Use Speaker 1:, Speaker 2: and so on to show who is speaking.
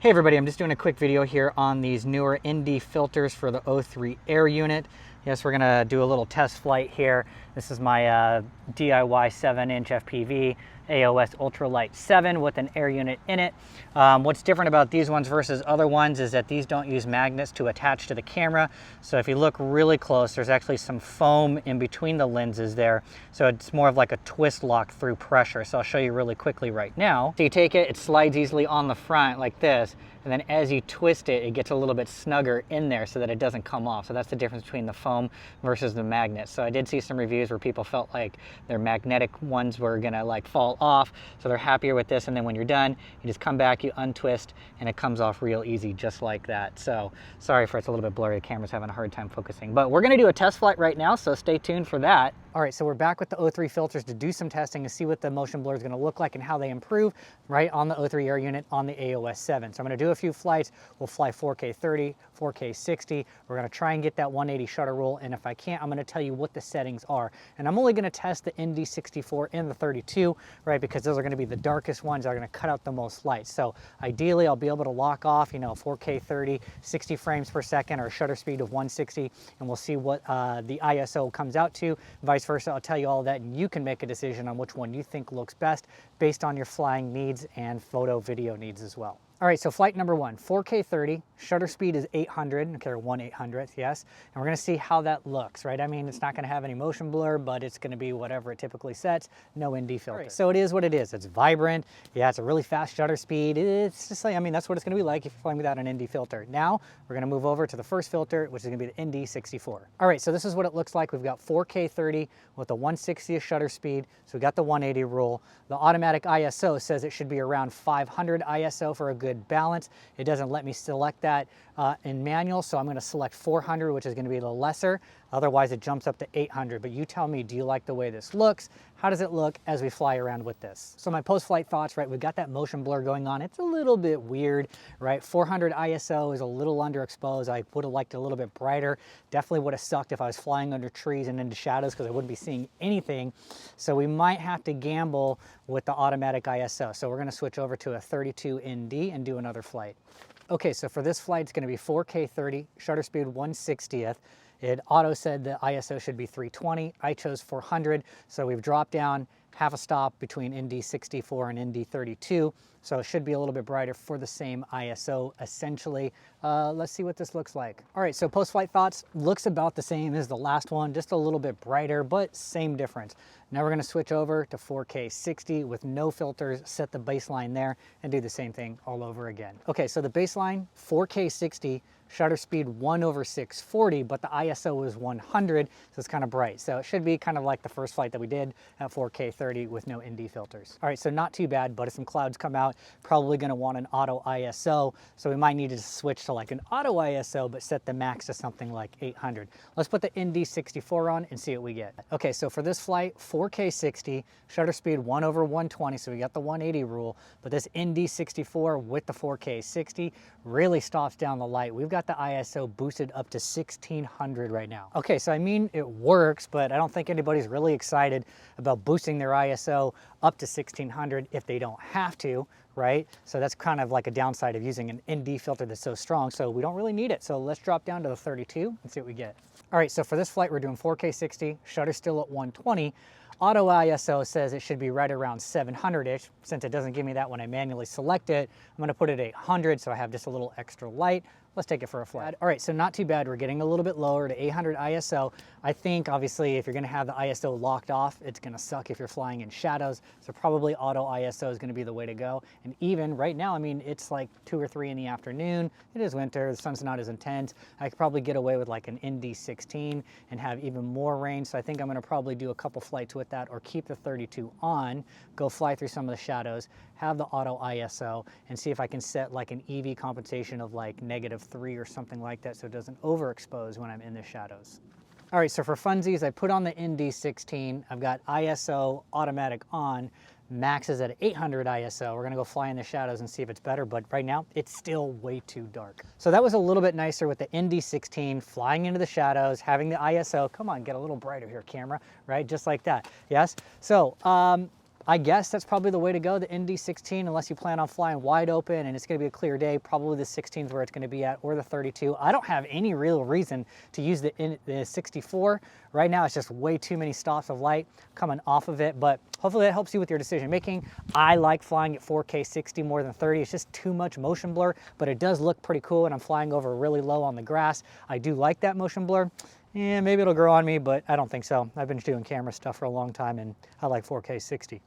Speaker 1: Hey everybody, I'm just doing a quick video here on these newer Indy filters for the O3 Air unit. Yes, we're gonna do a little test flight here. This is my DIY 7-inch FPV AOS Ultralight 7 with an air unit in it. What's different about these ones versus other ones is that these don't use magnets to attach to the camera. So if you look really close, there's actually some foam in between the lenses there. So it's more of like a twist lock through pressure. So I'll show you really quickly right now. So you take it, it slides easily on the front like this. And then as you twist it, it gets a little bit snugger in there so that it doesn't come off. So that's the difference between the foam versus the magnet. So I did see some reviews where people felt like their magnetic ones were gonna like fall off. So they're happier with this. And then when you're done, you just come back, you untwist, and it comes off real easy just like that. So sorry for it's a little bit blurry. The camera's having a hard time focusing. But we're gonna do a test flight right now, so stay tuned for that. All right, so we're back with the O3 filters to do some testing to see what the motion blur is gonna look like and how they improve right on the O3 Air unit on the AOS 7. So I'm gonna do a few flights. We'll fly 4K 30, 4K 60. We're gonna try and get that 180 shutter roll, and if I can't, I'm gonna tell you what the settings are. And I'm only gonna test the Indy 64 and the 32, right, because those are gonna be the darkest ones that are gonna cut out the most light. So ideally, I'll be able to lock off, 4K 30, 60 frames per second, or a shutter speed of 160, and we'll see what the ISO comes out to. Vice versa, I'll tell you all that, and you can make a decision on which one you think looks best based on your flying needs and photo video needs as well. All right, so flight number one, 4K 30, shutter speed is 800, okay, or 1/800th, yes. And we're gonna see how that looks, right? I mean, it's not gonna have any motion blur, but it's gonna be whatever it typically sets, no ND filter. Right, so it is what it is. It's vibrant, yeah, it's a really fast shutter speed. It's just like, I mean, that's what it's gonna be like if you're flying without an ND filter. Now, we're gonna move over to the first filter, which is gonna be the Indy 64. All right, so this is what it looks like. We've got 4K 30 with a 160th shutter speed, so we got the 180 rule. The automatic ISO says it should be around 500 ISO for a good balance. It doesn't let me select that in manual, so I'm going to select 400, which is going to be the lesser. Otherwise, it jumps up to 800. But you tell me, do you like the way this looks? How does it look as we fly around with this? So my post-flight thoughts, right? We've got that motion blur going on. It's a little bit weird, right? 400 ISO is a little underexposed. I would have liked it a little bit brighter. Definitely would have sucked if I was flying under trees and into shadows because I wouldn't be seeing anything. So we might have to gamble with the automatic ISO. So we're going to switch over to a 32 ND and do another flight. Okay, so for this flight, it's going to be 4K 30, shutter speed 1/60th. It auto said the ISO should be 320. I chose 400, so we've dropped down half a stop between Indy 64 and Indy 32. So it should be a little bit brighter for the same ISO, essentially. Let's see what this looks like. All right, so post-flight thoughts, looks about the same as the last one, just a little bit brighter, but same difference. Now we're gonna switch over to 4K 60 with no filters, set the baseline there, and do the same thing all over again. Okay, so the baseline, 4K 60, shutter speed 1/640, but the ISO is 100, so it's kind of bright. So it should be kind of like the first flight that we did at 4K 30 with no ND filters. All right, so not too bad, but if some clouds come out, probably gonna want an auto ISO, so we might need to switch to like an auto ISO, but set the max to something like 800. Let's put the Indy 64 on and see what we get. Okay, so for this flight, 4K 60, shutter speed 1/120, so we got the 180 rule, but this Indy 64 with the 4K 60 really stops down the light. We've got the ISO boosted up to 1600 right now. Okay, so I mean, it works, but I don't think anybody's really excited about boosting their ISO up to 1600 if they don't have to, right? So that's kind of like a downside of using an ND filter that's so strong, so we don't really need it. So let's drop down to the 32 and see what we get. All right, so for this flight, we're doing 4K 60, shutter still at 120. Auto ISO says it should be right around 700-ish. Since it doesn't give me that when I manually select it, I'm gonna put it at 800 so I have just a little extra light. Let's take it for a flight. All right, so not too bad. We're getting a little bit lower to 800 ISO. I think, obviously, if you're gonna have the ISO locked off, it's gonna suck if you're flying in shadows. So probably auto ISO is gonna be the way to go. And even right now, I mean, it's like 2 or 3 in the afternoon. It is winter, the sun's not as intense. I could probably get away with like an Indy 16 and have even more range. So I think I'm gonna probably do a couple flights with that or keep the 32 on, go fly through some of the shadows, have the auto ISO, and see if I can set like an EV compensation of like -3 or something like that so it doesn't overexpose when I'm in the shadows. All right, so for funsies, I put on the Indy 16. I've got ISO automatic on. Max is at 800 ISO. We're gonna go fly in the shadows and see if it's better, but right now it's still way too dark. So that was a little bit nicer with the Indy 16, flying into the shadows, having the ISO. Come on, get a little brighter here, camera, right? Just like that, yes? So I guess that's probably the way to go, the Indy 16, unless you plan on flying wide open and it's gonna be a clear day. Probably the 16 is where it's gonna be at, or the 32. I don't have any real reason to use the 64. Right now, it's just way too many stops of light coming off of it, but hopefully that helps you with your decision making. I like flying at 4K 60 more than 30. It's just too much motion blur, but it does look pretty cool when I'm flying over really low on the grass. I do like that motion blur. Yeah, maybe it'll grow on me, but I don't think so. I've been doing camera stuff for a long time and I like 4K 60.